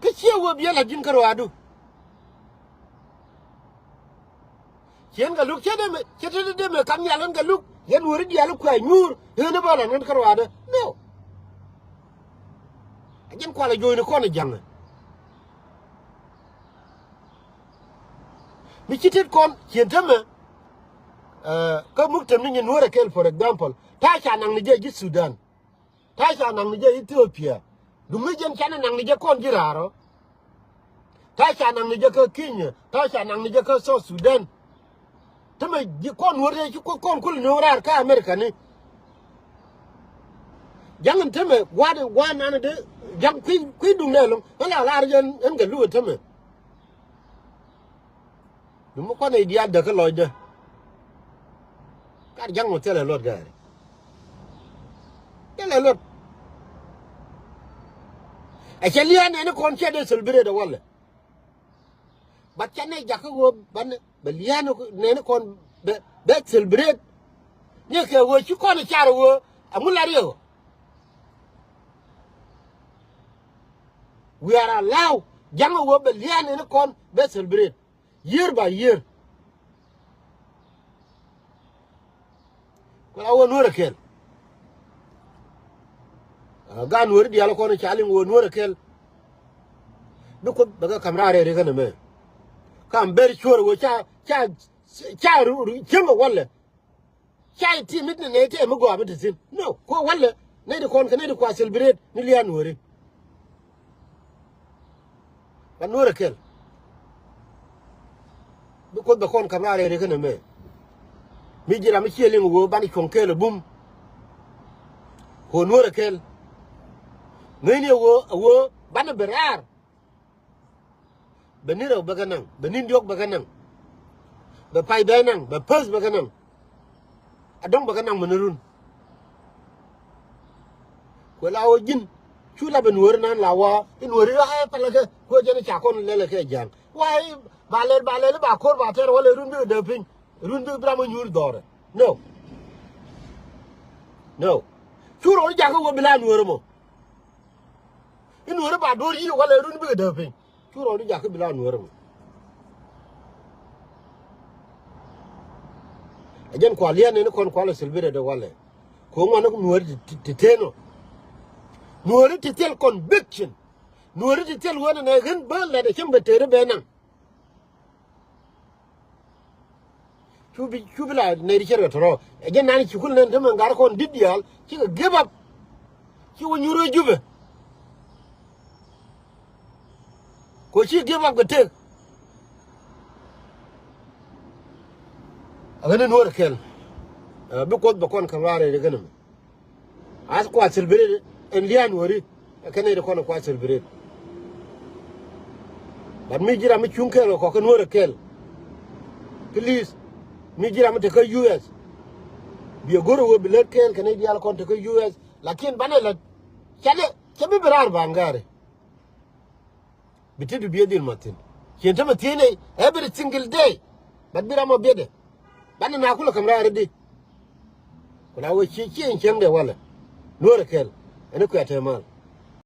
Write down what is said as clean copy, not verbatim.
كشيء هو بيلا جين كروادو كين قالوك كده ده كم يالن قالوك ينورد يالك كوي نور هنا بالا نن كروادو نو أجن كوالا جوين كون جانغ ميشيت كون كين تما كمكتم نين نورا كيل for example تاشا نang nije ji Sudan تاشا نang nije Ethiopia dumijen chana nang nije kon jiraro تاشا نang nije ko Kenya تاشا نang nije ko South Sudan tama ji kon wore ji kon kul norar ka America ni jangan tama wan ana de jang kui dung ne long ala la jen en ga lu tama dum ko ne dia da ka loide ka jang mo tele lot ga tele lot a chelia ne kon che de celebrate da wala ba chane jakko go ban beliano ne kon be celebrate ne ke wo chi kon charo wo amula rio we are allowed jango wo beliano ne kon be celebrate year by year ko awo no rakel gan wori di ala kono chali wo no rakel duko daga kamrare re kana me kam ber sure wo cha ru chengo wala cha ti mit ne te mo go abata sin no ko wala ne de kon ne de kwa celebrate ni lian wori ban no rakel duko da kon kamrare re kana me mi jira mi chele ngo bani konkele bum ho no rakel ngene wo bana berar beniro baganang benin diok baganang be pai benang be pers baganang adong baganang menurun ko lawo jin chula ben wor nan lawa in wori ha palaga ko jene cha kon lele ke jang wai balel ba kor ba ter wala rundu de pin rundu bramo nyur dore no churo ja ko bilan wor mo in wori ba dor yi wala rundu de pin churo ja ko bilan wor mo ajen ko alian ne kon ko la silbire de wala ko ngona ko wori titeno nuori titel conviction nuori titel wona ne gen ba la de chembe tere benang chubi la ne ri cherga toro ajen nani chukul ne de man gar kon didial ci ga give up ci wo nyuro jube ko ci give up ga te agane nuori kel bi ko ba kon kamare de ganam as ko silbire en lian wori kene de kono kwa celebrate but mi jira mi chunkelo ko kan wora kel please mi jira mi te ko US bi goro wo bilet kel kene di al kon te ko US lakin banela chebe berar bangare bitidu bi edil matin kente matine every single day but bira mo bede banna na kula kamra ardi kula wo chi en chende wala wora kel ene ko atema